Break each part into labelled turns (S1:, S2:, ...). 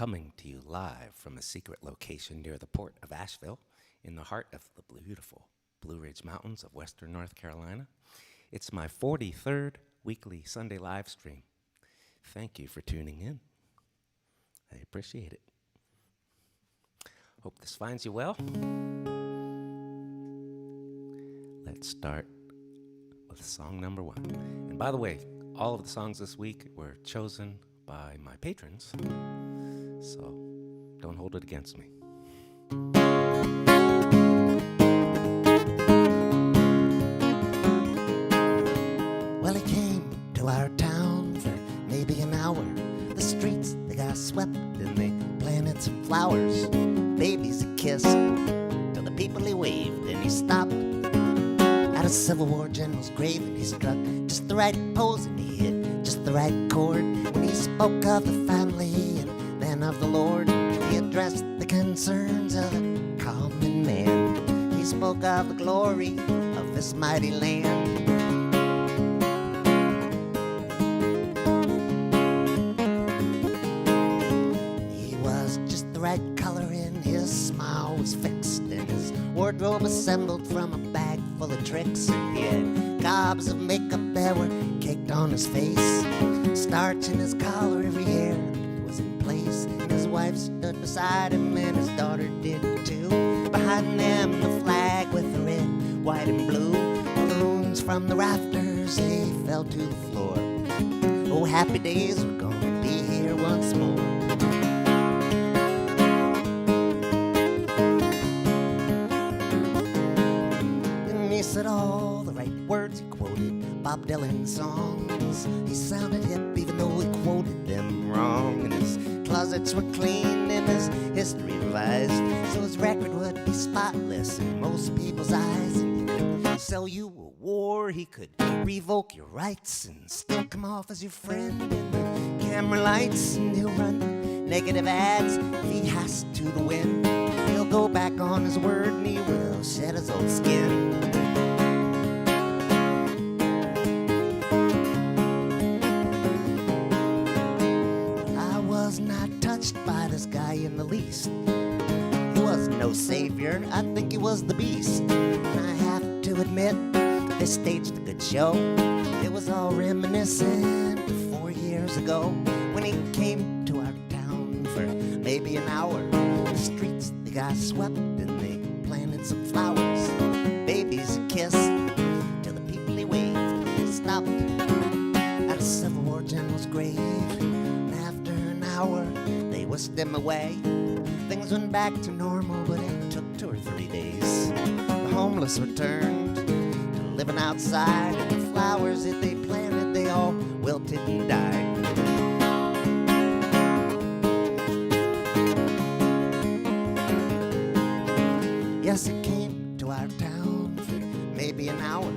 S1: coming to you live from a secret location near the port of Asheville in the heart of the beautiful Blue Ridge Mountains of western North Carolina. It's my 43rd weekly Sunday live stream. Thank you for tuning in. I appreciate it. Hope this finds you well. Let's start with song number 1. And by the way, all of the songs this week were chosen by my patrons, so don't hold it against me.
S2: Well, he came to our town for maybe an hour. The streets, they got swept and they planted some flowers. Babies he kissed to the people he waved, and he stopped at a Civil War general's grave, and he struck just the right pose and he hit just the right chord. When he spoke of the family and then of the Lord, he addressed the concerns of the common man. He spoke of the glory of this mighty land. He was just the right color and his smile was fixed, and his wardrobe assembled from a bag full of tricks. And he had gobs of makeup that were caked on his face, starch in his collar, every hair was in place. And his wife stood beside him and his daughter did too. Behind them the flag with the red, white and blue. Balloons from the rafters, they fell to the floor. Oh, happy days, we're gonna be here once more. And he said all the right words, he quoted Bob Dylan songs. He sounded hip even though he quoted them wrong. And his closets were clean and his history revised, so his record would be spotless in most people's eyes. And he could sell you a war, he could revoke your rights and still come off as your friend in the camera lights. And he'll run negative ads if he has to win. He'll go back on his word and he will shed his old skin. By this guy in the least. He was no savior, I think he was the beast. And I have to admit, they staged a good show. It was all reminiscent of 4 years ago, when he came to our town for maybe an hour. The streets, they got swept and they planted some flowers. Babies kissed to the people he waved. He stopped at a Civil War general's grave, and after an hour they whisked him away. Things went back to normal, but it took 2 or 3 days. The homeless returned to living outside, and the flowers that they planted, they all wilted and died. Yes, it came to our town for maybe an hour.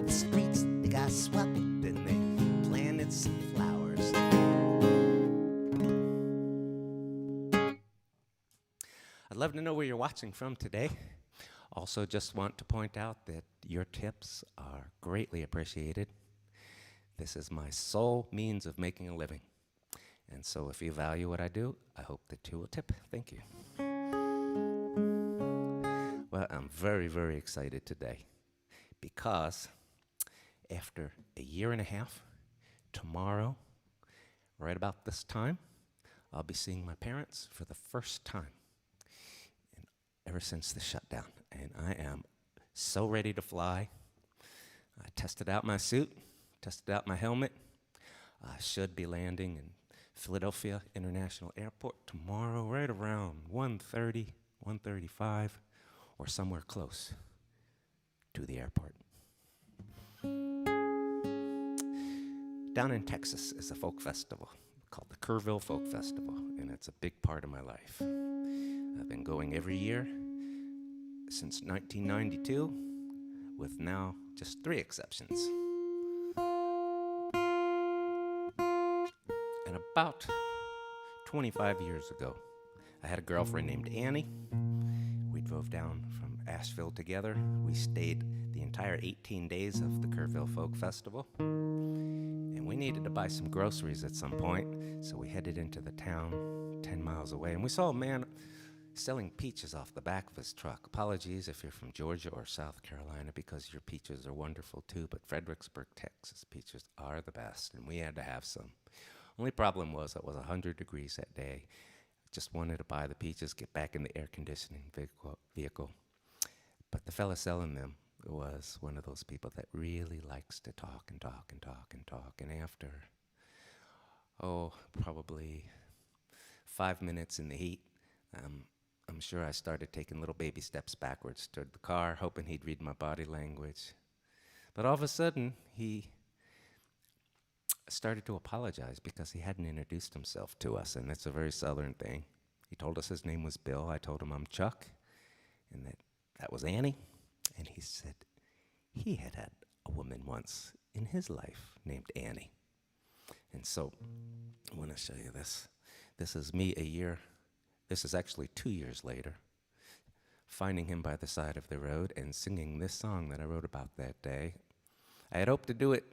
S2: The streets, they got swept and they planted some flowers.
S1: I'd love to know where you're watching from today. Also, just want to point out that your tips are greatly appreciated. This is my sole means of making a living. And so if you value what I do, I hope that you will tip. Thank you. Well, I'm very, very excited today because after a year and a half, tomorrow, right about this time, I'll be seeing my parents for the first time ever since the shutdown, and I am so ready to fly. I tested out my suit, tested out my helmet. I should be landing in Philadelphia International Airport tomorrow right around 1:30, 1:35, or somewhere close to the airport. Down in Texas is a folk festival called the Kerrville Folk Festival, and it's a big part of my life. I've been going every year since 1992, with now just 3 exceptions. And about 25 years ago, I had a girlfriend named Annie. We drove down from Asheville together. We stayed the entire 18 days of the Kerrville Folk Festival. And we needed to buy some groceries at some point, so we headed into the town 10 miles away, and we saw a man selling peaches off the back of his truck. Apologies if you're from Georgia or South Carolina, because your peaches are wonderful too, but Fredericksburg, Texas peaches are the best, and we had to have some. Only problem was it was 100 degrees that day. Just wanted to buy the peaches, get back in the air conditioning vehicle. But the fella selling them was one of those people that really likes to talk and talk and talk and talk. And after, probably 5 minutes in the heat, I'm sure I started taking little baby steps backwards toward the car, hoping he'd read my body language. But all of a sudden, he started to apologize because he hadn't introduced himself to us, and it's a very Southern thing. He told us his name was Bill. I told him I'm Chuck, and that was Annie. And he said he had a woman once in his life named Annie. And so I want to show you this. This is me this is actually 2 years later, finding him by the side of the road and singing this song that I wrote about that day. I had hoped to do it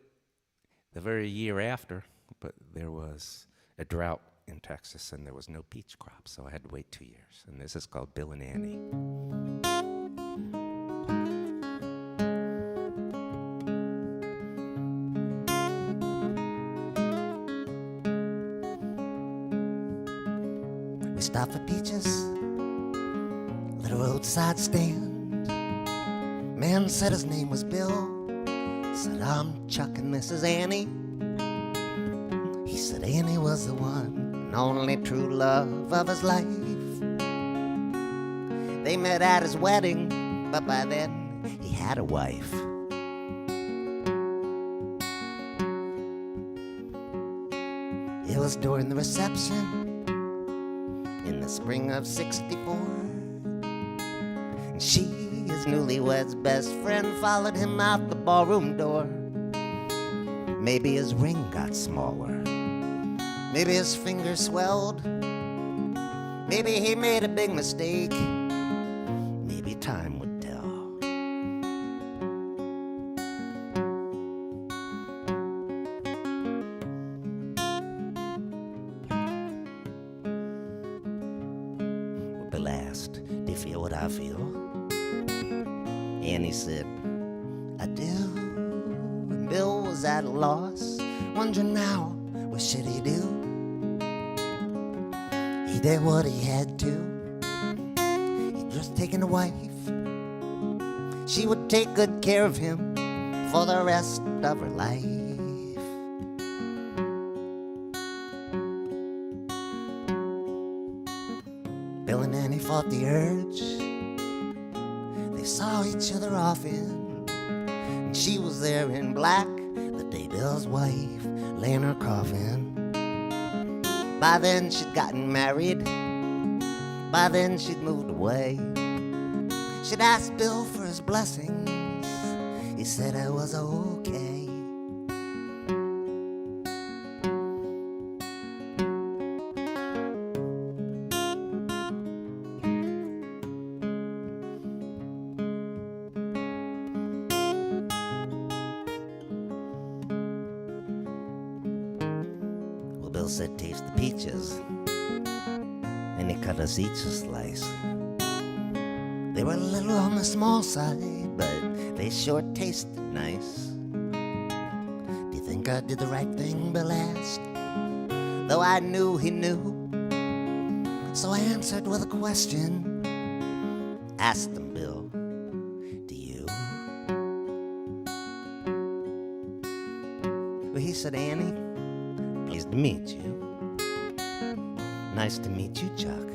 S1: the very year after, but there was a drought in Texas and there was no peach crop, so I had to wait 2 years. And this is called Bill and Annie.
S2: We stopped for peaches, little roadside stand. Man said his name was Bill. Said, I'm Chuck and this is Annie. He said Annie was the one and only true love of his life. They met at his wedding, but by then he had a wife. It was during the reception in the spring of '64, and she, his newlywed's best friend, followed him out the ballroom door. Maybe his ring got smaller, maybe his finger swelled, maybe he made a big mistake, maybe time would tell. Bill asked, do you feel what I feel? Annie said, I do. And Bill was at a loss, wondering now, what should he do? He did what he had to. He'd just taken a wife. She would take good care of him for the rest of her life. Bill and Annie fought the urge. They saw each other often, and she was there in black the day Bill's wife lay in her coffin. By then she'd gotten married, by then she'd moved away. She'd asked Bill for his blessings, he said it was okay. Bill said, taste the peaches, and he cut us each a slice. They were a little on the small side, but they sure tasted nice. Do you think I did the right thing, Bill asked, though I knew he knew. So I answered with a question, asked him, Bill, do you? Well, he said, Annie, pleased to meet you. Nice to meet you, Chuck.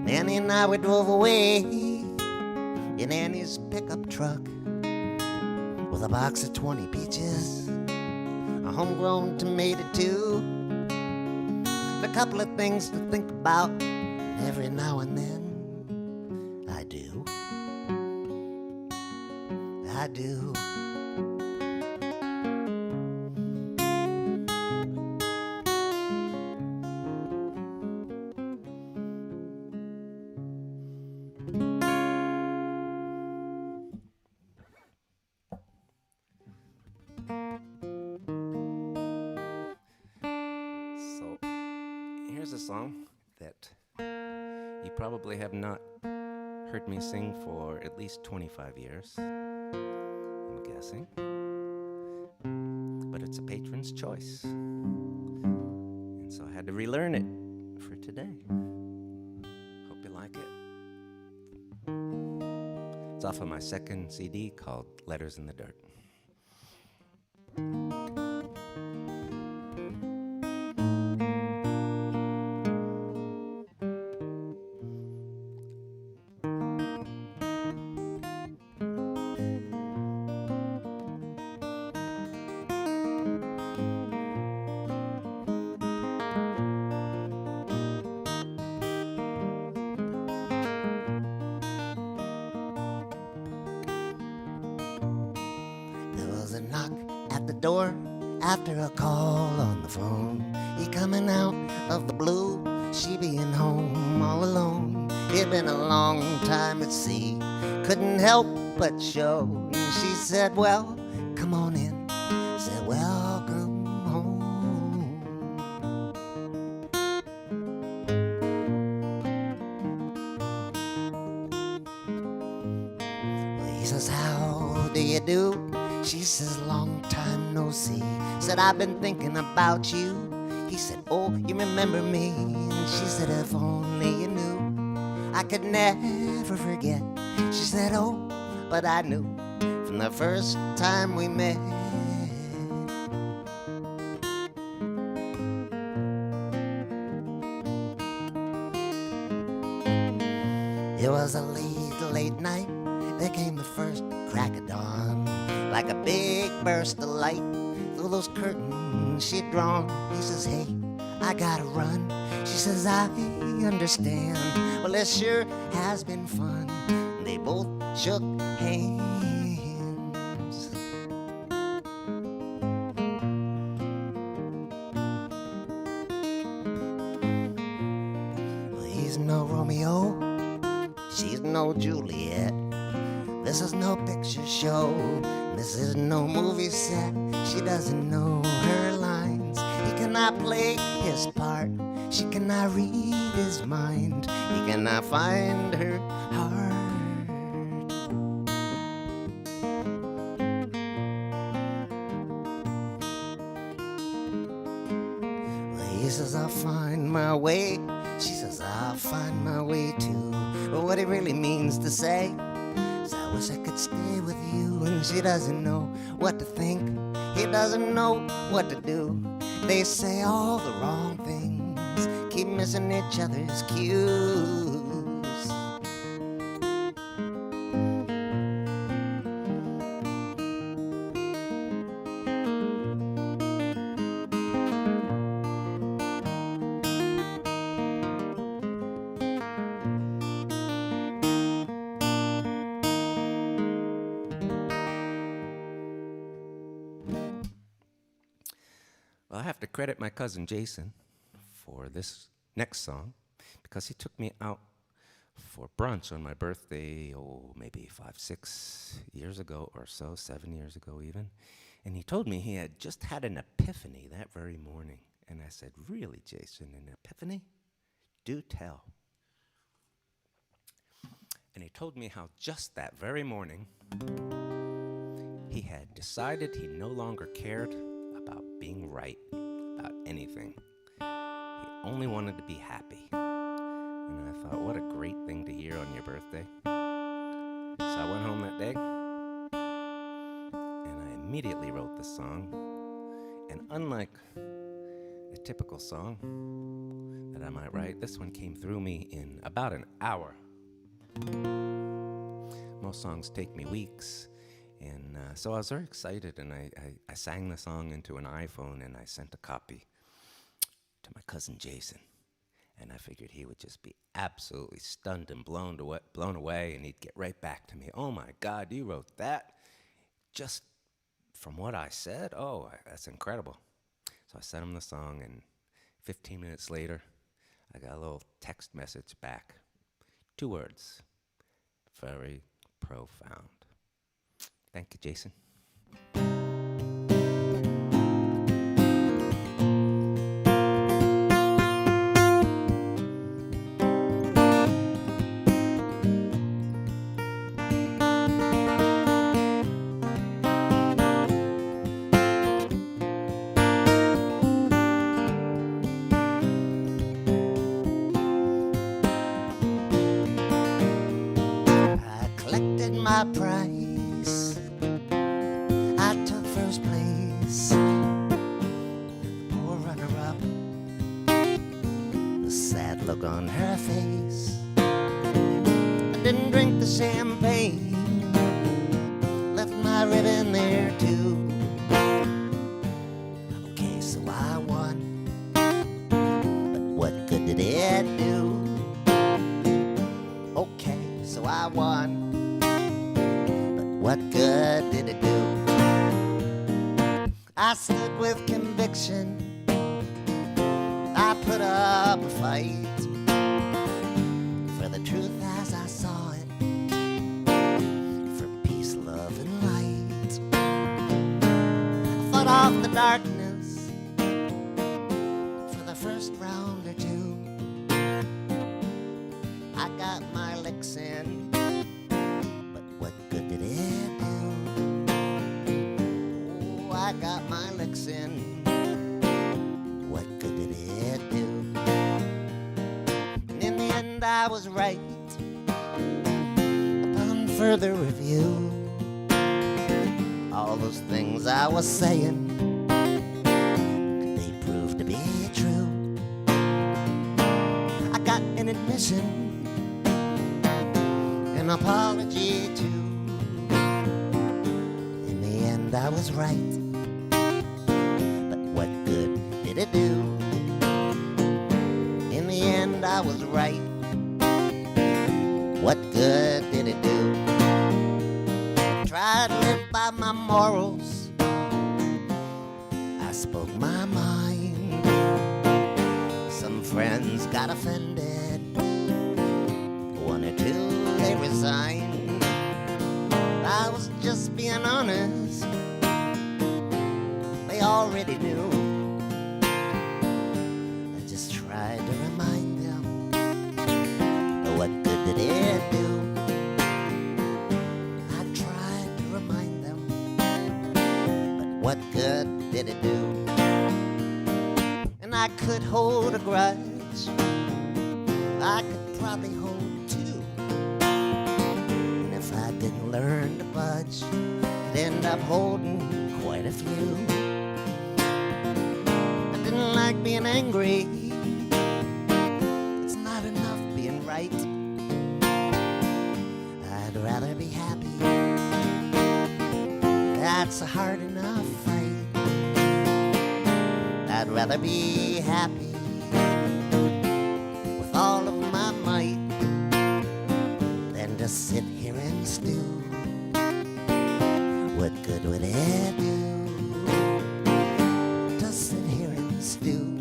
S2: Annie and I, we drove away in Annie's pickup truck with a box of 20 peaches, a homegrown tomato too, and a couple of things to think about. And every now and then, I do.
S1: song that you probably have not heard me sing for at least 25 years, I'm guessing. But it's a patron's choice. And so I had to relearn it for today. Hope you like it. It's off of my second CD called Letters in the Dirt.
S2: A knock at the door after a call on the phone. He coming out of the blue, she being home all alone. It'd been a long time at sea, couldn't help but show. And she said, well, come on in. Said, welcome home. Well, he says, how do you do? She says, long time no see. Said, I've been thinking about you. He said, oh, you remember me? And she said, if only you knew, I could never forget. She said, oh, but I knew from the first time we met. It was a late night. There came the first crack of dawn, like a big burst of light through those curtains she'd drawn. He says, hey, I gotta run. She says, I understand. Well, it sure has been fun. They both shook hands. Well, he's no Romeo, she's no Juliet. This is no picture show, this is no movie set. She doesn't know her lines, he cannot play his part. She cannot read his mind, he cannot find her heart. Well, he says, I'll find my way. She says, I'll find my way too. But what he really means to say, I wish I could stay with you. And she doesn't know what to think, he doesn't know what to do. They say all the wrong things, keep missing each other's cues.
S1: Well, I have to credit my cousin Jason for this next song because he took me out for brunch on my birthday, maybe 5, 6 years ago or so, 7 years ago even. And he told me he had just had an epiphany that very morning. And I said, really, Jason, an epiphany? Do tell. And he told me how just that very morning, he had decided he no longer cared about being right about anything. He only wanted to be happy. And I thought, what a great thing to hear on your birthday. So I went home that day, and I immediately wrote the song. And unlike a typical song that I might write, this one came through me in about an hour. Most songs take me weeks. And so I was very excited, and I sang the song into an iPhone, and I sent a copy to my cousin Jason. And I figured he would just be absolutely stunned and blown away, and he'd get right back to me. Oh, my God, you wrote that? Just from what I said? That's incredible. So I sent him the song, and 15 minutes later, I got a little text message back. 2 words. Very profound. Thank you, Jason.
S2: my price. I took first place. The poor runner-up, the sad look on her face. I didn't drink the champagne, left my ribbon there too. Okay, so I won, but what good did it do? Okay, so I won, but what good did it do? I stood with conviction, I put up a fight for the truth as I saw it, for peace, love, and light. I fought off the darkness for the first round or two. I got my licks in, but what good did it do? Oh, I got my licks in, what good did it do? And in the end I was right. Upon further review, all those things I was saying, they proved to be true. I got an admission, an apology too. In the end I was right, but what good did it do? In the end I was right, what good did it do? Tried to live by my morals, I spoke my mind. Some friends got offended, one or two they resigned. I was just being honest, they already knew. I just tried to remind them, but what good did it do? I tried to rmind them, but what good did it do? And I could hold a grudge, I could probably hold two. And if I didn't learn to budge, I'd end up holding quite a few. I didn't like being angry, it's not enough being right. I'd rather be happy, that's a hard enough fight. I'd rather be happy with all of my might than to sit here and stew. What good would it do to sit here and stew?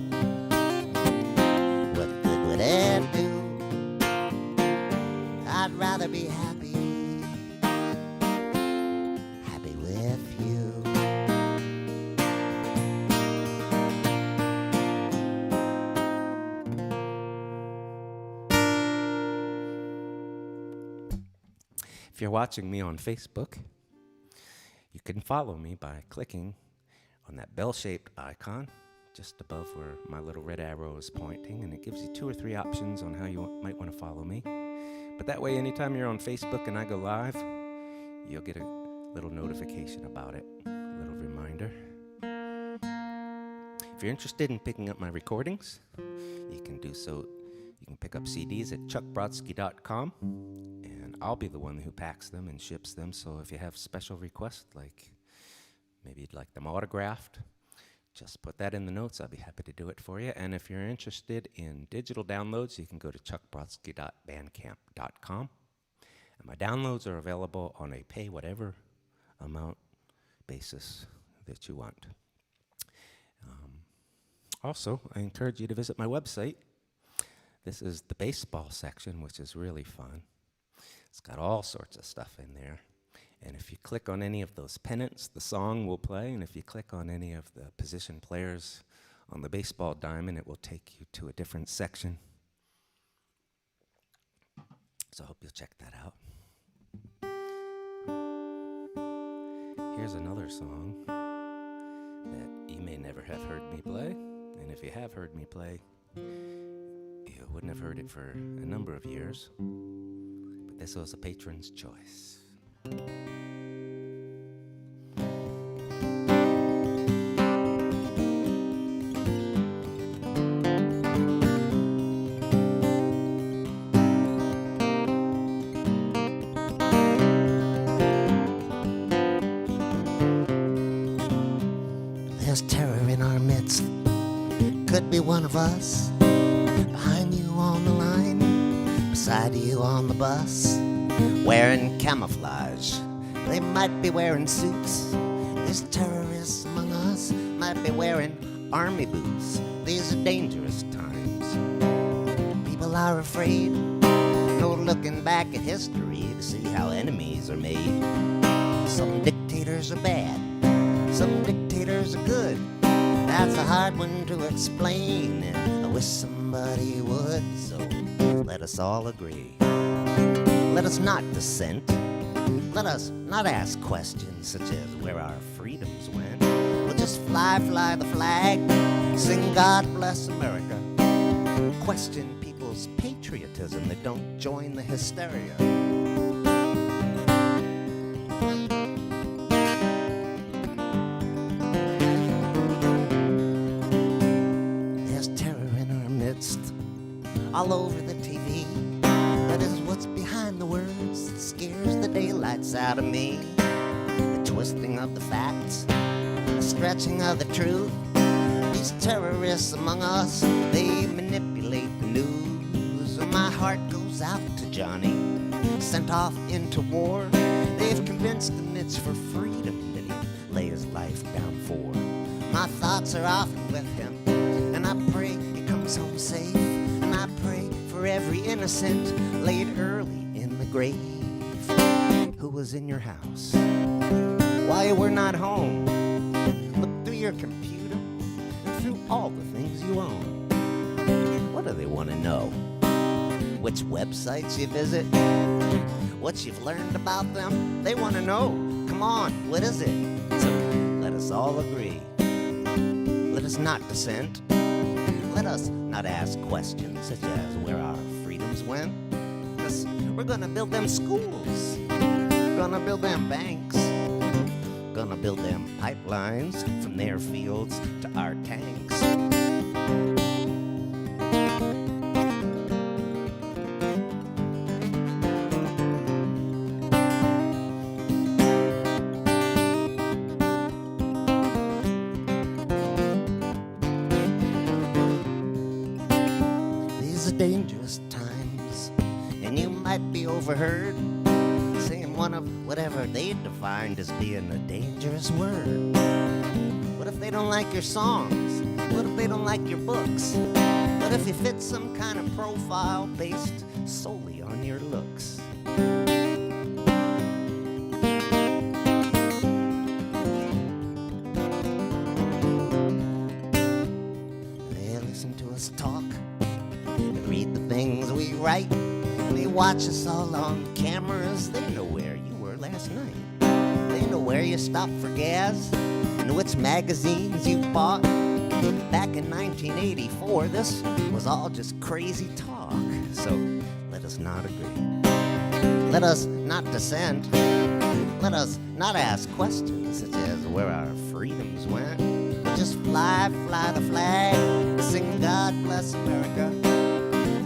S2: What good would it do? I'd rather be happy, happy with you.
S1: If you're watching me on Facebook, you can follow me by clicking on that bell-shaped icon just above where my little red arrow is pointing, and it gives you 2 or 3 options on how you might want to follow me. But that way, anytime you're on Facebook and I go live, you'll get a little notification about it, a little reminder. If you're interested in picking up my recordings, you can do so. You can pick up CDs at chuckbrodsky.com, and I'll be the one who packs them and ships them. So if you have special requests, like maybe you'd like them autographed, just put that in the notes. I'll be happy to do it for you. And if you're interested in digital downloads, you can go to chuckbrodsky.bandcamp.com. And my downloads are available on a pay whatever amount basis that you want. Also, I encourage you to visit my website. This is the baseball section, which is really fun. It's got all sorts of stuff in there. And if you click on any of those pennants, the song will play. And if you click on any of the position players on the baseball diamond, it will take you to a different section. So I hope you'll check that out. Here's another song that you may never have heard me play. And if you have heard me play, you wouldn't have heard it for a number of years. But this was a patron's choice.
S2: There's terror in our midst. Could be one of us. Behind you on the line, beside you on the bus, wearing camouflage. They might be wearing suits. There's terrorists among us, might be wearing army boots. These are dangerous times. People are afraid, no looking back at history to see how enemies are made. Some dictators are bad, some dictators are good. That's a hard one to explain, and I wish somebody would. So let us all agree. Let us not dissent. Let us not ask questions such as where our freedoms went. We'll just fly the flag, sing God Bless America. Question people's patriotism that don't join the hysteria. All over the TV, that is what's behind the words that scares the daylights out of me. The twisting of the facts, the stretching of the truth. These terrorists among us, they manipulate the news. My heart goes out to Johnny, sent off into war. They've convinced him it's for freedom that he lay his life down for. My thoughts are often with him, and I pray he comes home safe. I pray for every innocent laid early in the grave. Who was in your house while you were not home? Look through your computer and through all the things you own. What do they want to know? Which websites you visit? What you've learned about them? They want to know. Come on, what is it? So let us all agree. Let us not dissent. Let us not ask questions such as where our freedoms went. 'Cause we're gonna build them schools, gonna build them banks, gonna build them pipelines from their fields to our tanks. Dangerous times, and you might be overheard saying one of whatever they defined as being a dangerous word. What if they don't like your songs? What if they don't like your books? What if you fit some kind of profile based solely on your looks? They listen to us talk, read the things we write. They watch us all on cameras. They know where you were last night. They know where you stopped for gas and which magazines you bought. Back in 1984, this was all just crazy talk. So let us not agree. Let us not dissent. Let us not ask questions such as where our freedoms went. But just fly the flag, sing God Bless America.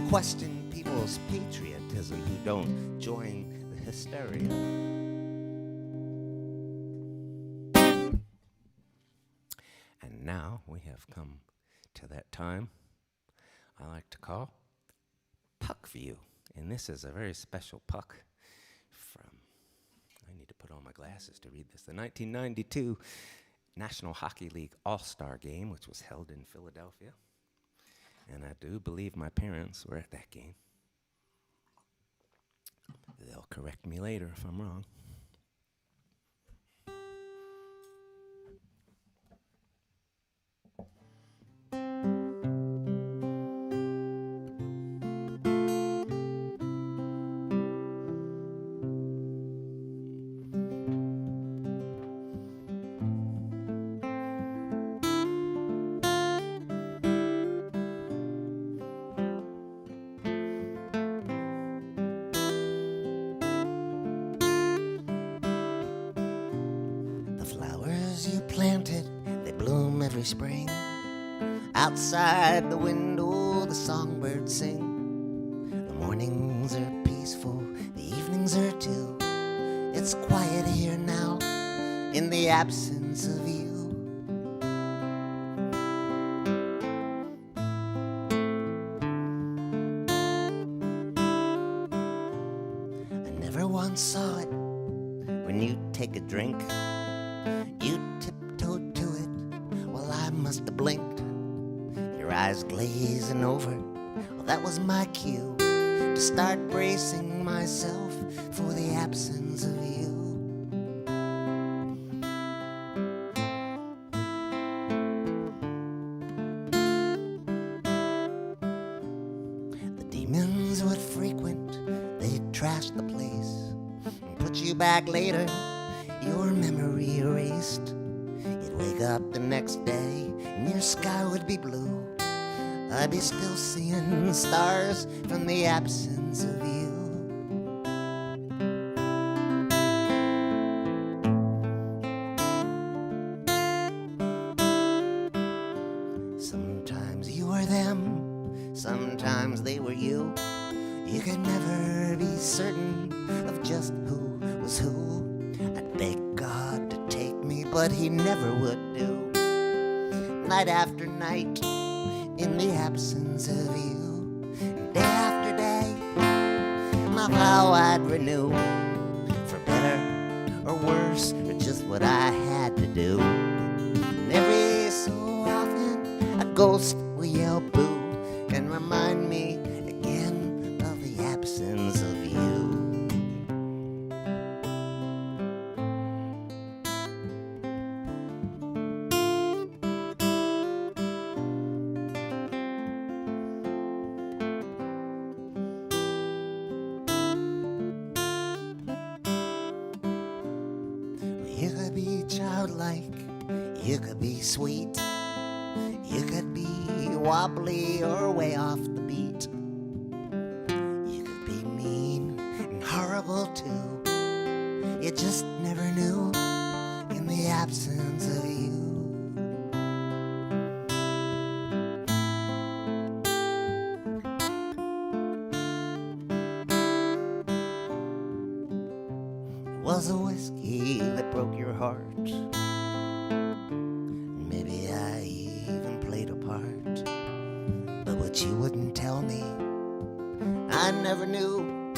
S2: Question people's patriotism who don't join the hysteria. And now we have come to that time I like to call Puck View. And this is a very special puck from, I need to put on my glasses to read this, the 1992 National Hockey League All-Star Game, which was held in Philadelphia. And I do believe my parents were at that game. They'll correct me later if I'm wrong. planted, they bloom every spring. Outside the window, the songbirds sing. The mornings are peaceful, the evenings are too. It's quiet here now, in the absence of you. I never once saw it. When you take a drink, you tiptoed to it while I must have blinked. Your eyes glazing over, well, that was my cue to start bracing myself for the absence of you. The demons would frequent, they'd trash the place and put you back later, your memory erased. You'd wake up the next day and your sky would be blue. I'd be still seeing stars from the absence of you. Sometimes you were them, sometimes they were you. You could never be certain of just who was who. I'd beg God to take me, but he never would do. Night after night, in the absence of you, and day after day, my vow I'd renew. For better or worse, or just what I had to do. And every so often, a ghost will yell boo and remind me again of the absence of you. You could be childlike, you could be sweet, you could be wobbly or way off the beat. You could be mean and horrible too. You just never knew in the absence of you. It was a whiskey that broke your heart. Maybe I even played a part, but what you wouldn't tell me, I never knew.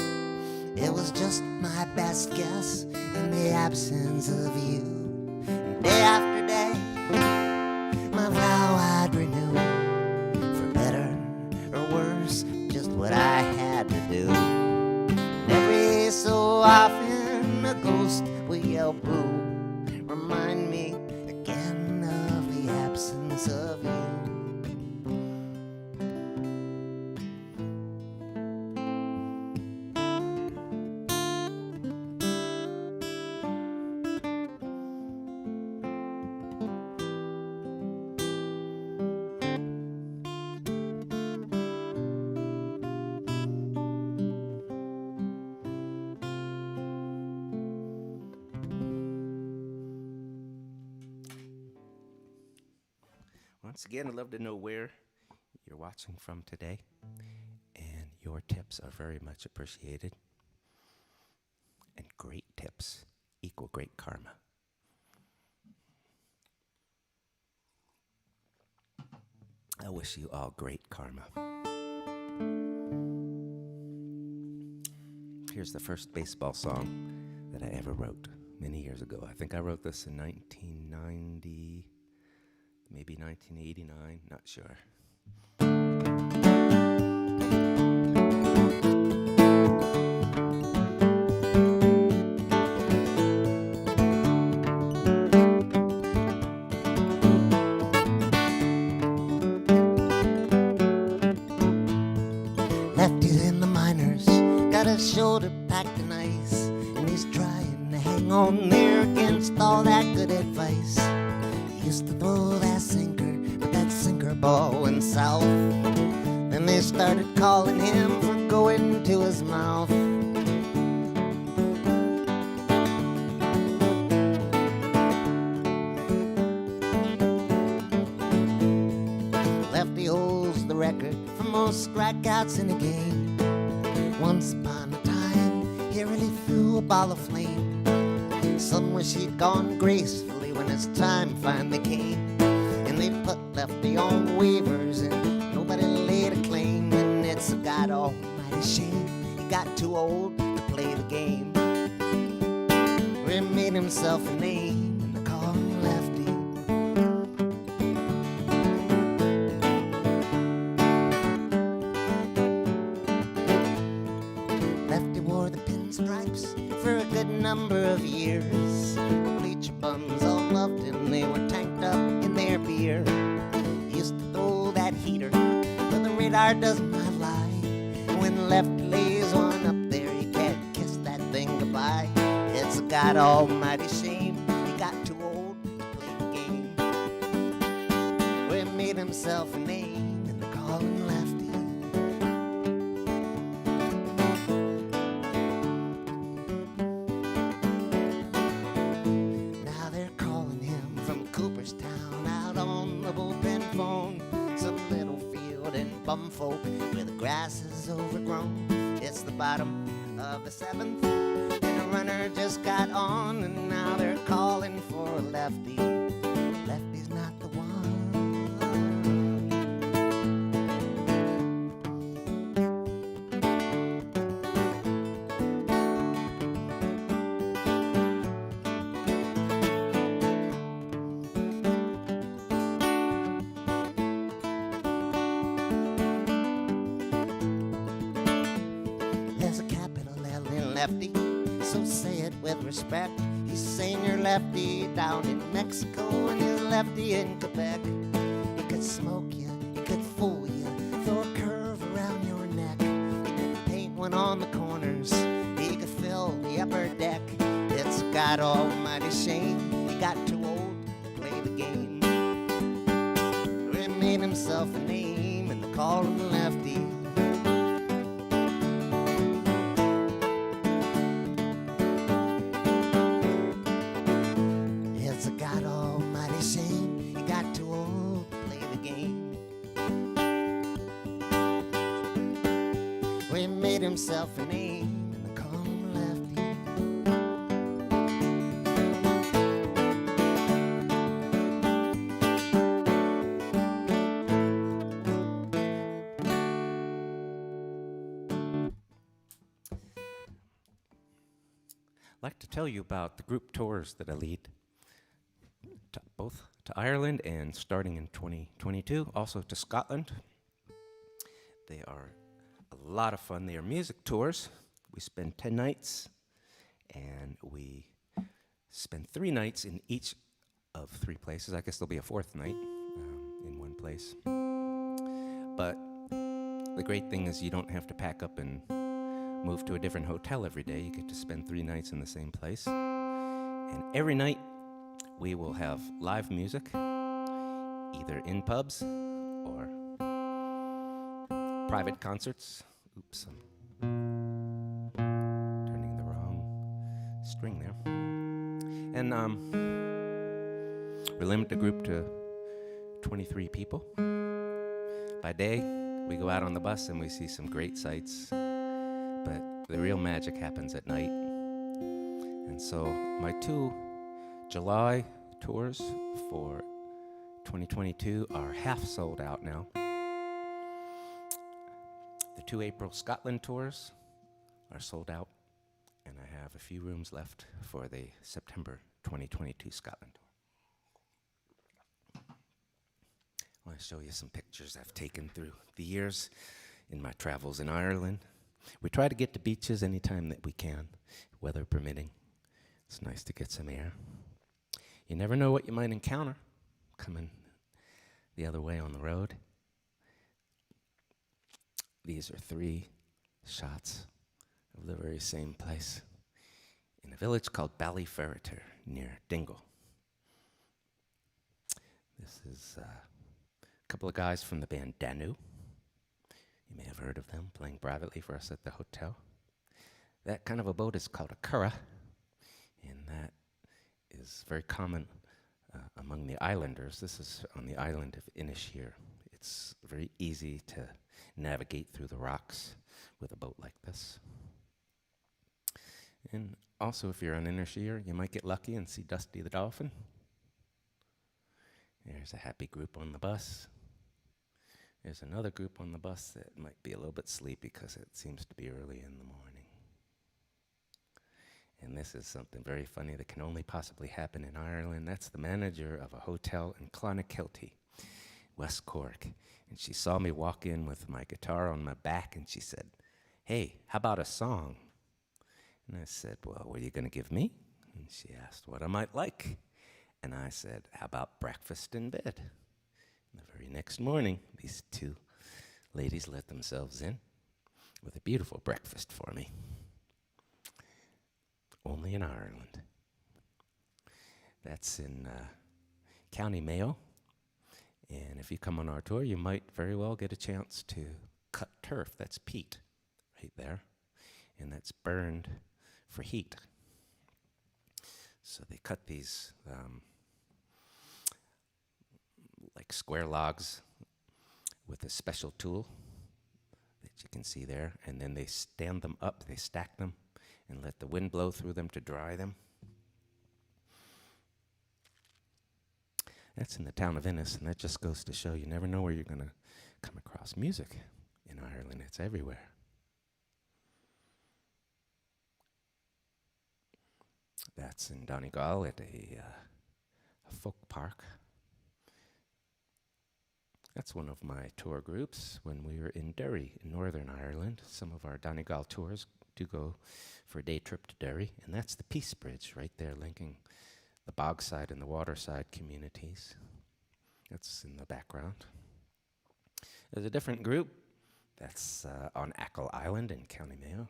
S2: It was just my best guess in the absence of you. And day after day, my vow I'd renew. For better or worse, just what I had to do. And every so often, a ghost will yell boo, remind me again of the absence of you.
S1: Once again, I'd love to know where you're watching from today, and your tips are very much appreciated. And great tips equal great karma. I wish you all great karma. Here's the first baseball song that I ever wrote many years ago. I think I wrote this in 1990. Maybe 1989, not sure.
S2: Lefty's in the minors, got his shoulder packed in ice, and he's trying to hang on there against all that good advice. He used to throw that sinker, but that sinker ball went south. Then they started calling him for going to his mouth. most strikeouts in the game. Once upon a time, he really threw a ball of flame. Some wish he'd gone gracefully when his time finally came. And they put Lefty on waivers and nobody laid a claim. And it's a God almighty shame he got too old to play the game. He made himself a name and they call him Lefty. Lefty wore the pinstripes for a good number of years. Bleacher bums all loved him, they were tanked up in their beer. He used to throw that heater, but the radar does not lie. When Lefty lays one up there, you can't kiss that thing goodbye. It's a God almighty shame he got too old to play the game. Well, he made himself a name and they call him Lefty. Now they're calling him from Cooperstown out on the bullpen phone. Some little field in Bumfolk where the grass is overgrown. It's the bottom of the seventh. Runner just got on and now they're calling for a lefty. Lefty's not the one. There's a capital L in Lefty, so say it with respect. He's Senior Lefty down in Mexico and he's Lefty in Quebec. He could smoke you, he could fool you, throw a curve around your neck. He could paint one on the corners, he could fill the upper deck. It's a God almighty shame he got too old to play the game. He made himself a name and they called him Lefty. God almighty shame he got too old to play the game. Well, he made himself a name and they call him Lefty.
S1: I'd like to tell you about the group tours that I lead. Both to Ireland and starting in 2022, also to Scotland. They are a lot of fun. They are music tours. We spend 10 nights, and we spend 3 nights in each of 3 places. I guess there'll be a 4th night in one place. But the great thing is you don't have to pack up and move to a different hotel every day. You get to spend 3 nights in the same place. And every night, we will have live music, either in pubs or private concerts. Oops, I'm turning the wrong string there. And we limit the group to 23 people. By day, we go out on the bus and we see some great sights, but the real magic happens at night. And so my 2 July tours for 2022 are half sold out now. The 2 April Scotland tours are sold out, and I have a few rooms left for the September 2022 Scotland tour. I want to show you some pictures I've taken through the years in my travels in Ireland. We try to get to beaches anytime that we can, weather permitting. It's nice to get some air. You never know what you might encounter coming the other way on the road. These are 3 shots of the very same place in a village called Ballyferriter near Dingle. This is a couple of guys from the band Danu. You may have heard of them playing privately for us at the hotel. That kind of a boat is called a curragh, and that is very common among the islanders. This is on the island of Inisheer. It's very easy to navigate through the rocks with a boat like this. And also, if you're an Inisheer, you might get lucky and see Dusty the Dolphin. There's a happy group on the bus. There's another group on the bus that might be a little bit sleepy because it seems to be early in the morning. And this is something very funny that can only possibly happen in Ireland. That's the manager of a hotel in Clonakilty, West Cork. And she saw me walk in with my guitar on my back, and she said, "Hey, how about a song?" And I said, "Well, what are you going to give me?" And she asked what I might like. And I said, "How about breakfast in bed?" And the very next morning, these two ladies let themselves in with a beautiful breakfast for me. Only in Ireland. That's in County Mayo. And if you come on our tour, you might very well get a chance to cut turf. That's peat right there. And that's burned for heat. So they cut these like square logs with a special tool that you can see there. And then they stand them up, they stack them, and let the wind blow through them to dry them. That's in the town of Ennis, and that just goes to show you never know where you're going to come across music in Ireland. It's everywhere. That's in Donegal at a folk park. That's one of my tour groups when we were in Derry in Northern Ireland. Some of our Donegal tours do go for a day trip to Derry, and that's the Peace Bridge right there linking the Bogside and the Waterside communities. That's in the background. There's a different group that's on Achill Island in County Mayo.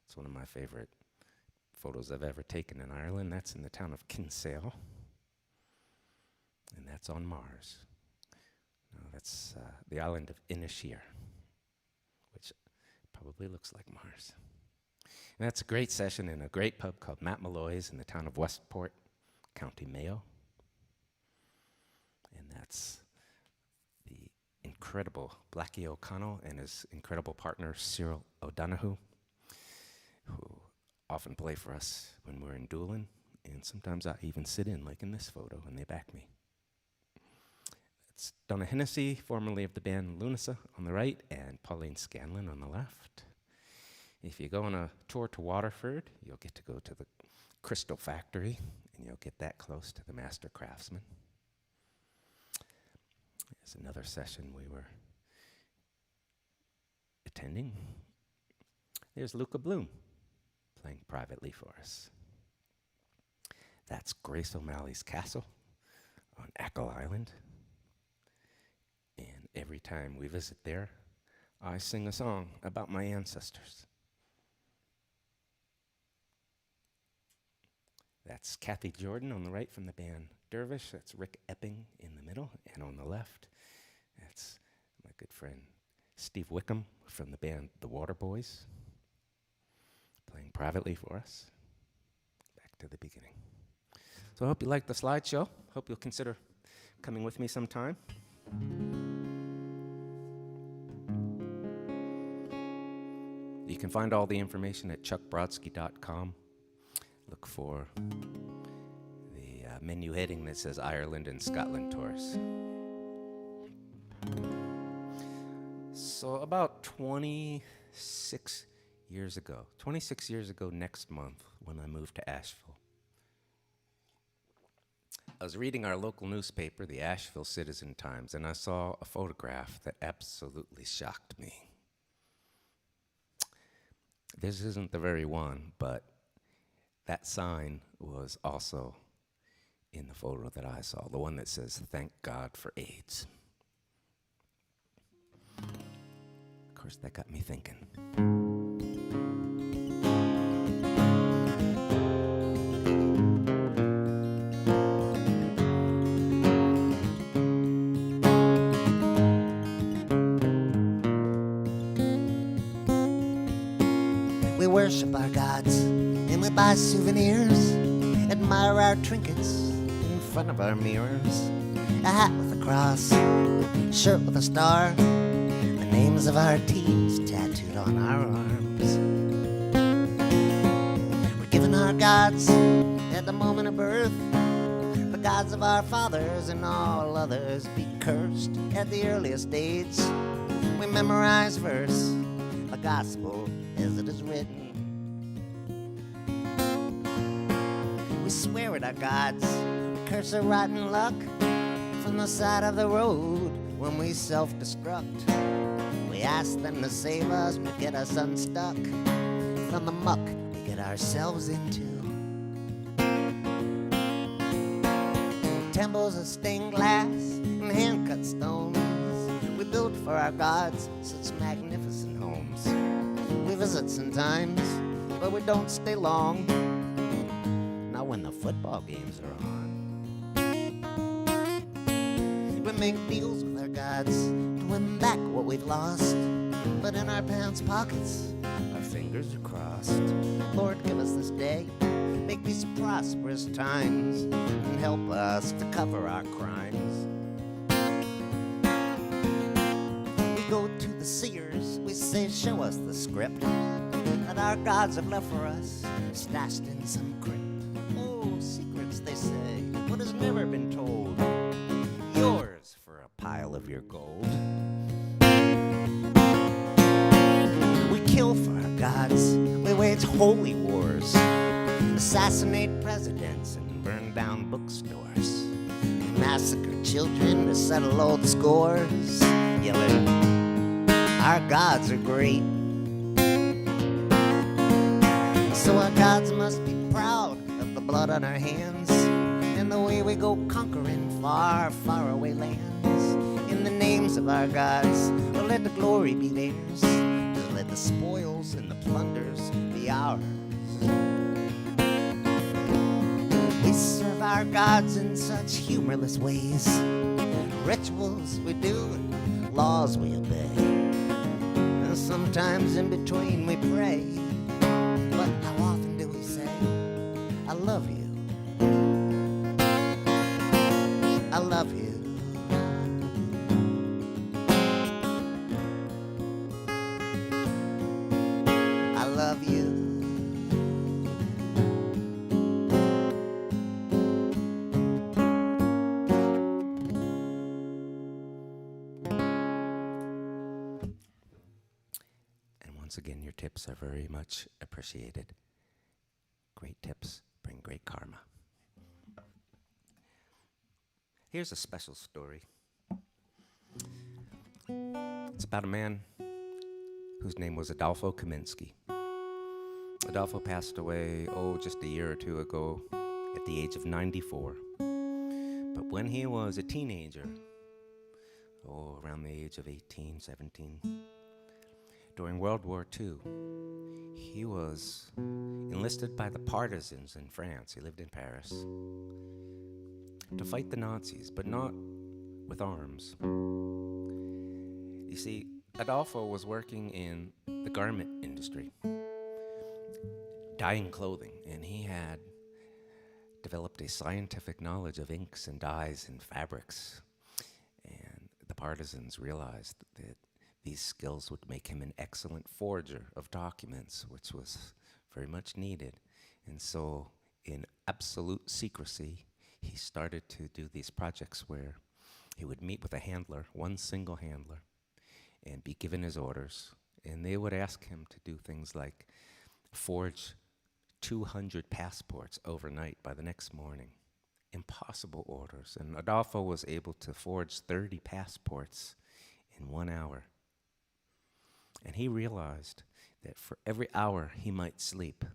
S1: It's one of my favorite photos I've ever taken in Ireland. That's in the town of Kinsale, and that's on Mars. No, that's the island of Inisheer, which probably looks like Mars. And that's a great session in a great pub called Matt Malloy's in the town of Westport, County Mayo. And that's the incredible Blackie O'Connell and his incredible partner Cyril O'Donoghue, who often play for us when we're in Doolin, and sometimes I even sit in, like in this photo, and they back me. It's Donna Hennessy, formerly of the band Lunasa, on the right, and Pauline Scanlon on the left. If you go on a tour to Waterford, you'll get to go to the Crystal Factory, and you'll get that close to the Master Craftsman. There's another session we were attending. There's Luca Bloom playing privately for us. That's Grace O'Malley's Castle on Achill Island. And every time we visit there, I sing a song about my ancestors. That's Kathy Jordan on the right from the band Dervish. That's Rick Epping in the middle. And on the left, that's my good friend Steve Wickham from the band The Waterboys, playing privately for us. Back to the beginning. So I hope you liked the slideshow. Hope you'll consider coming with me sometime. You can find all the information at chuckbrodsky.com. Look for the menu heading that says Ireland and Scotland Tours. So about 26 years ago next month, when I moved to Asheville, I was reading our local newspaper, the Asheville Citizen-Times, and I saw a photograph that absolutely shocked me. This isn't the very one, but that sign was also in the photo that I saw, the one that says, "Thank God for AIDS." Of course, that got me thinking.
S2: We worship our gods and we buy souvenirs, admire our trinkets in front of our mirrors. A hat with a cross, shirt with a star, names of our teams tattooed on our arms. We're given our gods at the moment of birth. The gods of our fathers and all others be cursed at the earliest age. We memorize verse, the gospel as it is written. We swear at our gods, we curse our rotten luck from the side of the road when we self-destruct. We ask them to save us, to get us unstuck from the muck we get ourselves into. Temples of stained glass and hand-cut stones, we built for our gods such magnificent homes. We visit sometimes, but we don't stay long, not when the football games are on. We make deals with our gods to win back what we've lost, but in our pants pockets, our fingers are crossed. Lord, give us this day, make these prosperous times, and help us to cover our crimes. We go to the seers, we say, show us the script that our gods have left for us, stashed in some crypt. Oh, secrets, they say, what has never been told, yours for a pile of your gold. We kill for our gods, we wage holy wars, assassinate presidents and burn down bookstores. We massacre children to settle old scores, yelling, our gods are great. So our gods must be proud of the blood on our hands and the way we go conquering far, far away lands. In the names of our gods, well, let the glory be theirs. Just let the spoils and the plunders be ours. We serve our gods in such humorless ways. Rituals we do and laws we obey. And sometimes in between we pray. But how often do we say, I love you? I love you. I love you.
S1: Once again, your tips are very much appreciated. Great tips bring great karma. Here's a special story. It's about a man whose name was Adolfo Kaminsky. Adolfo passed away, just a year or two ago at the age of 94. But when he was a teenager, around the age of 18, 17, during World War II, he was enlisted by the partisans in France. He lived in Paris to fight the Nazis, but not with arms. You see, Adolfo was working in the garment industry, dyeing clothing, and he had developed a scientific knowledge of inks and dyes and fabrics. And the partisans realized that these skills would make him an excellent forger of documents, which was very much needed. And so, in absolute secrecy, he started to do these projects where he would meet with a handler, one single handler, and be given his orders. And they would ask him to do things like forge 200 passports overnight by the next morning. Impossible orders. And Adolfo was able to forge 30 passports in 1 hour. And he realized that for every hour he might sleep,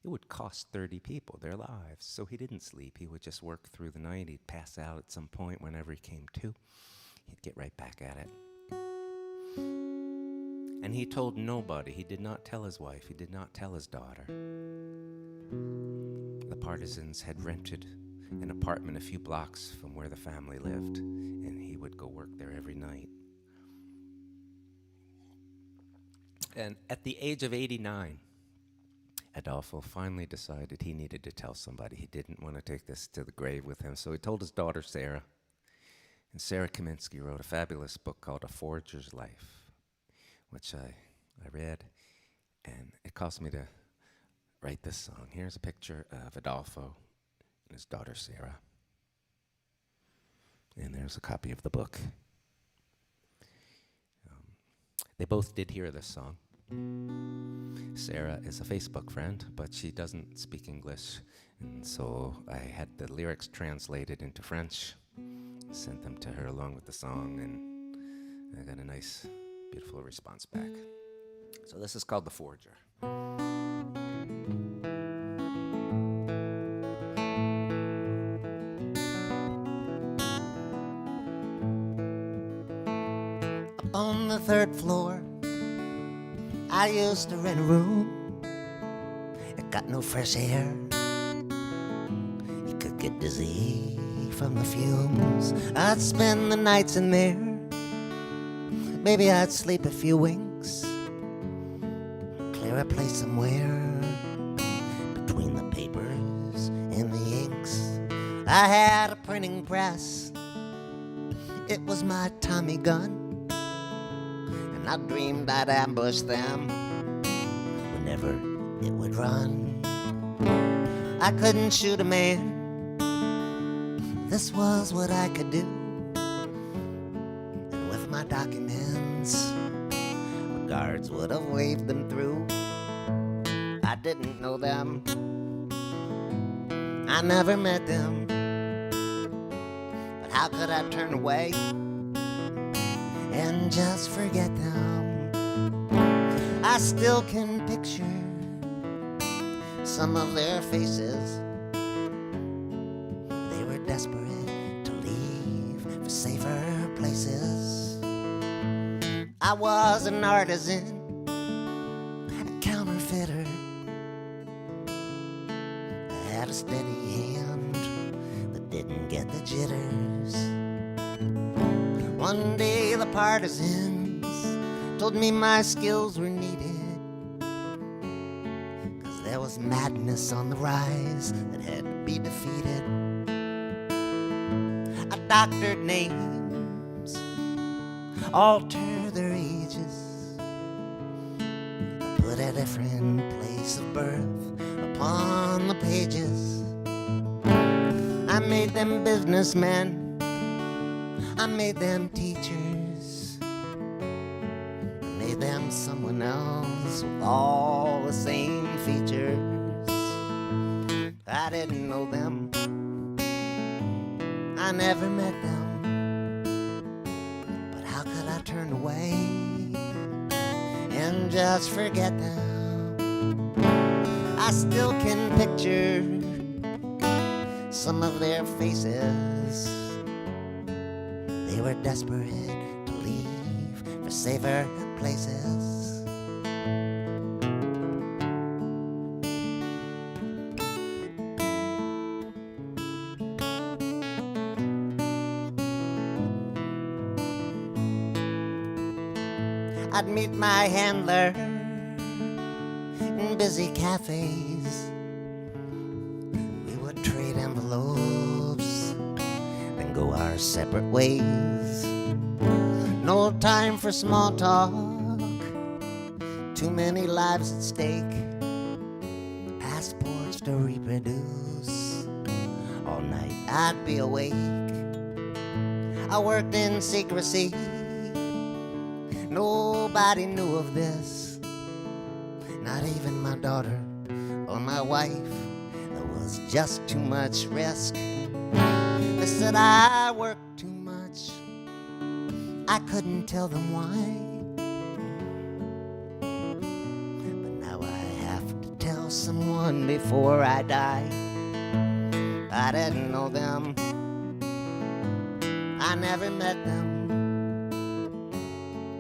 S1: it would cost 30 people their lives. So he didn't sleep. He would just work through the night. He'd pass out at some point whenever he came to. He'd get right back at it. And he told nobody. He did not tell his wife. He did not tell his daughter. The partisans had rented an apartment a few blocks from where the family lived, and he would go work there every night. And at the age of 89, Adolfo finally decided he needed to tell somebody. He didn't want to take this to the grave with him, so he told his daughter, Sarah. And Sarah Kaminsky wrote a fabulous book called A Forger's Life. which I read, and it caused me to write this song. Here's a picture of Adolfo and his daughter Sarah. And there's a copy of the book. They both did hear this song. Sarah is a Facebook friend, but she doesn't speak English, and so I had the lyrics translated into French, sent them to her along with the song, and I got a nice, beautiful response back. So this is called The Forger.
S2: On the third floor, I used to rent a room. It got no fresh air. You could get dizzy from the fumes. I'd spend the nights in there. Maybe I'd sleep a few winks. Clear a place somewhere between the papers and the inks. I had a printing press. It was my Tommy gun. I dreamed I'd ambush them whenever it would run. I couldn't shoot a man. This was what I could do. And with my documents, the guards would have waved them through. I didn't know them. I never met them. But how could I turn away and just forget them? I still can picture some of their faces. They were desperate to leave for safer places. I was an artisan, a counterfeiter. I had a steady hand that didn't get the jitters. One day the partisans told me my skills were needed, 'cause there was madness on the rise that had to be defeated. I doctored names, altered their ages. I put a different place of birth upon the pages. I made them businessmen, I made them teachers, I made them someone else with all the same features. I didn't know them, I never met them, but how could I turn away and just forget them? I still can picture some of their faces. They were desperate to leave for safer places. I'd meet my handler in busy cafes. We would trade envelopes, then go our separate ways. No time for small talk, too many lives at stake. Passports to reproduce, all night I'd be awake. I worked in secrecy, nobody knew of this, not even my daughter or my wife. There was just too much risk. They said I worked too much, I couldn't tell them why. But now I have to tell someone before I die. I didn't know them, I never met them,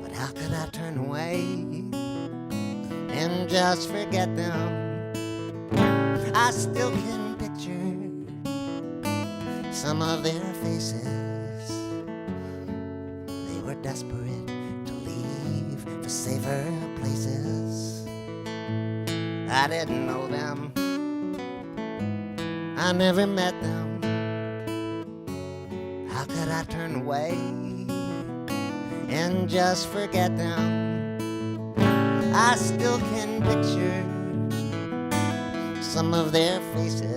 S2: but how could I turn away and just forget them? I still can picture some of their faces. They were desperate to leave for safer places. I didn't know them, I never met them. How could I turn away and just forget them? I still can picture some of their faces.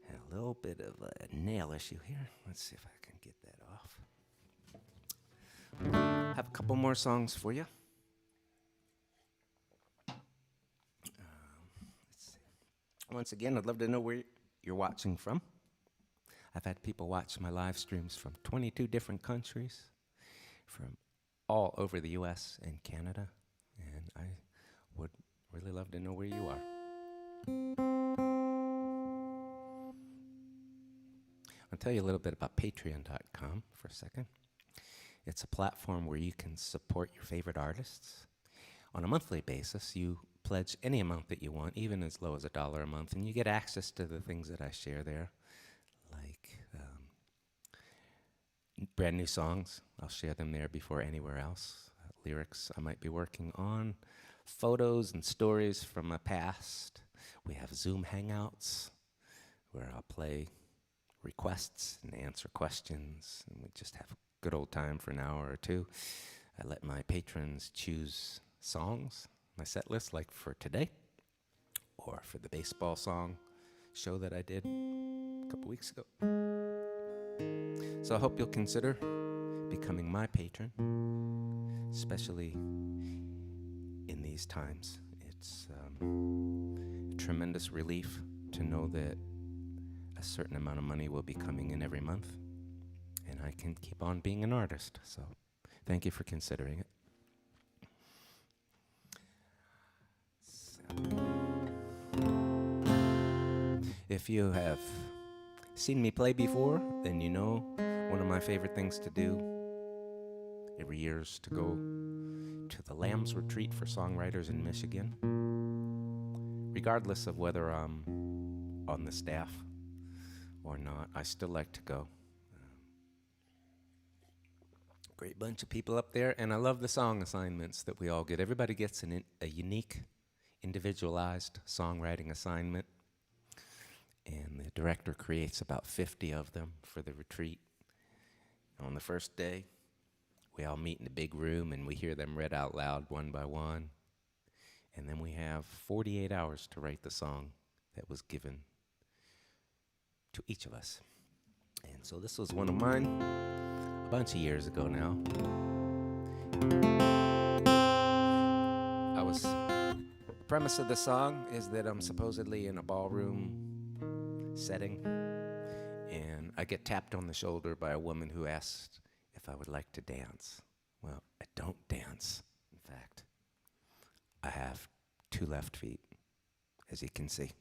S1: A little bit of a nail issue here. Let's see if I can get that off. Have a couple more songs for you. Let's see. Once again, I'd love to know where you're watching from. I've had people watch my live streams from 22 different countries, from all over the US and Canada, and I would really love to know where you are. I'll tell you a little bit about patreon.com for a second. It's a platform where you can support your favorite artists. On a monthly basis, you pledge any amount that you want, even as low as $1 a month, and you get access to the things that I share there, like brand new songs. I'll share them there before anywhere else. Lyrics I might be working on, photos and stories from my past. We have Zoom Hangouts where I'll play requests and answer questions, and we just have a good old time for an hour or two. I let my patrons choose songs, my set list, like for today, or for the baseball song show that I did a couple weeks ago. So I hope you'll consider becoming my patron, especially in these times. It's a tremendous relief to know that a certain amount of money will be coming in every month, and I can keep on being an artist. So thank you for considering it. If you have seen me play before, then you know one of my favorite things to do every year is to go to the Lambs Retreat for Songwriters in Michigan. Regardless of whether I'm on the staff or not, I still like to go. Great bunch of people up there, and I love the song assignments that we all get. Everybody gets a unique, individualized songwriting assignment, and the director creates about 50 of them for the retreat. On the first day, we all meet in a big room, and we hear them read out loud one by one, and then we have 48 hours to write the song that was given to each of us. And so this was one of mine a bunch of years ago now. The premise of the song is that I'm supposedly in a ballroom setting, and I get tapped on the shoulder by a woman who asked if I would like to dance. Well, I don't dance. In fact, I have 2 left feet, as you can see.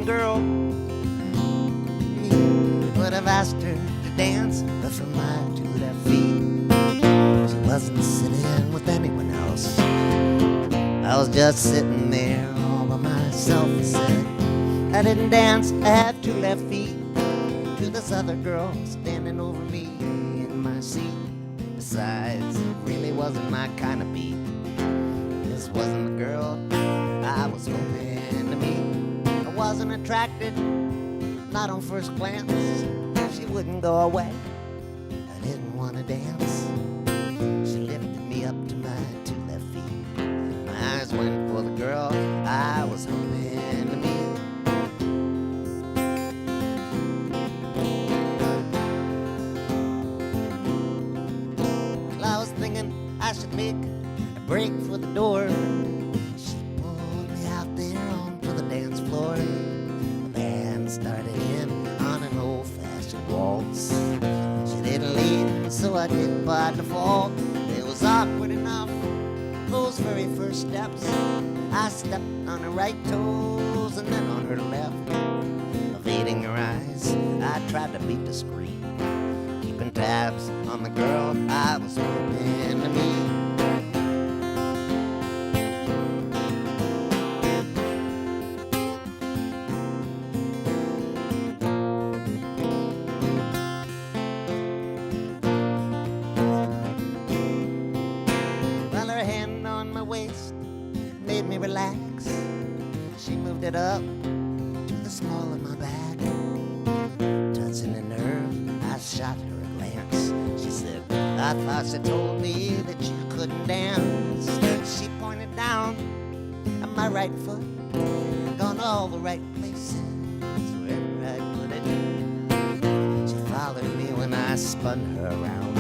S1: Girl, would have asked her to dance, but for my 2 left feet, she wasn't sitting with anyone else. I was just sitting there all by myself. I said I didn't dance, I had 2 left feet, to this other girl standing over me in my seat. Besides, it really wasn't my kind of beat. This wasn't the girl I was hoping to meet. Wasn't attracted, not on first glance. She wouldn't go away, I didn't want to dance. She lifted me up to my 2 left feet. My eyes went for the girl I was hoping to meet. Well, I was thinking I should make a break for the door. She pulled me out there
S2: once. She didn't lead, so I did by default. It was awkward enough, those very first steps. I stepped on her right toes and then on her left. Evading her eyes, I tried to be discreet, keeping tabs on the girl I was hoping to meet. Well, her hand on my waist made me relax. She moved it up to the small of my back. Touching the nerve, I shot her a glance. She said, I thought she told me that you couldn't dance. She pointed down at my right foot, gone all the right places, wherever I put it. She followed me when I spun her around,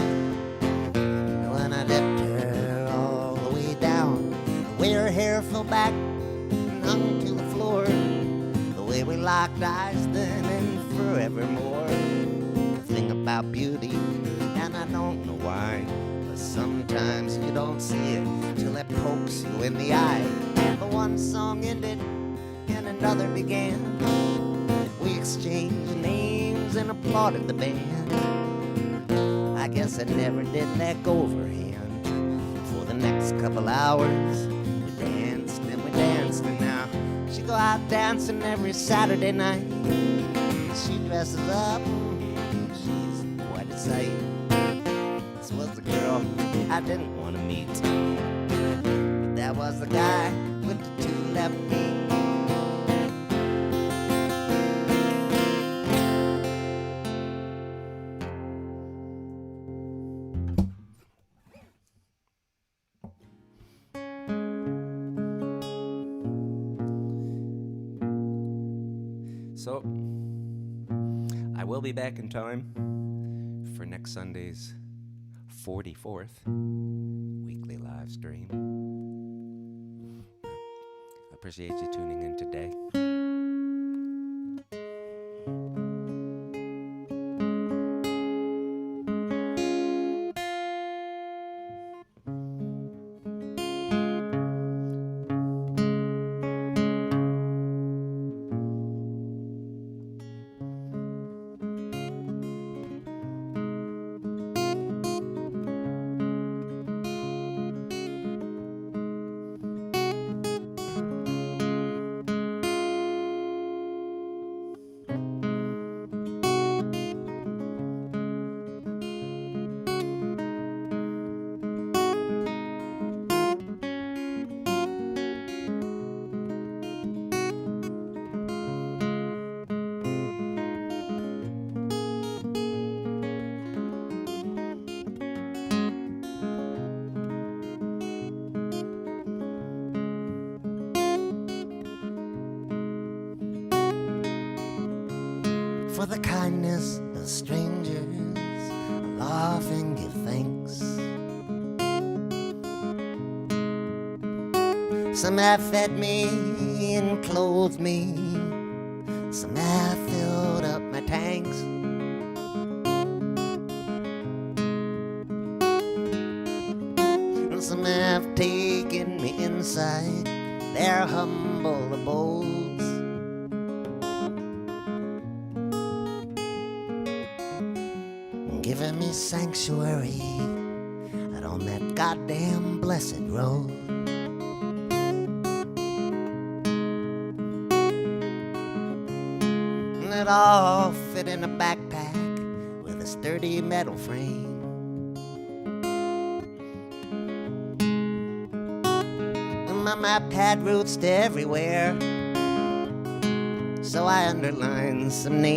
S2: and when I left her all the way down, the way her hair fell back and hung to the floor, the way we locked eyes then and forevermore. The thing about beauty, and I don't know why, but sometimes you don't see it till it pokes you in the eye. But one song ended and another began. We exchanged names and applauded the band. I guess I never did let go of her hand. For the next couple hours we danced and we danced, and now she go out dancing every Saturday night. She dresses up, she's quite a sight. This was the girl I didn't want to meet, but that was the guy with the two left feet.
S1: So, I will be back in time for next Sunday's 44th weekly live stream. I appreciate you tuning in today.
S2: For the kindness of strangers, I'll often give thanks. Some have fed me and clothed me, some have filled up my tanks. And some have taken me inside their humble abodes, giving me sanctuary out on that goddamn blessed road. And it all fit in a backpack with a sturdy metal frame. And my map had routes to everywhere, so I underlined some names.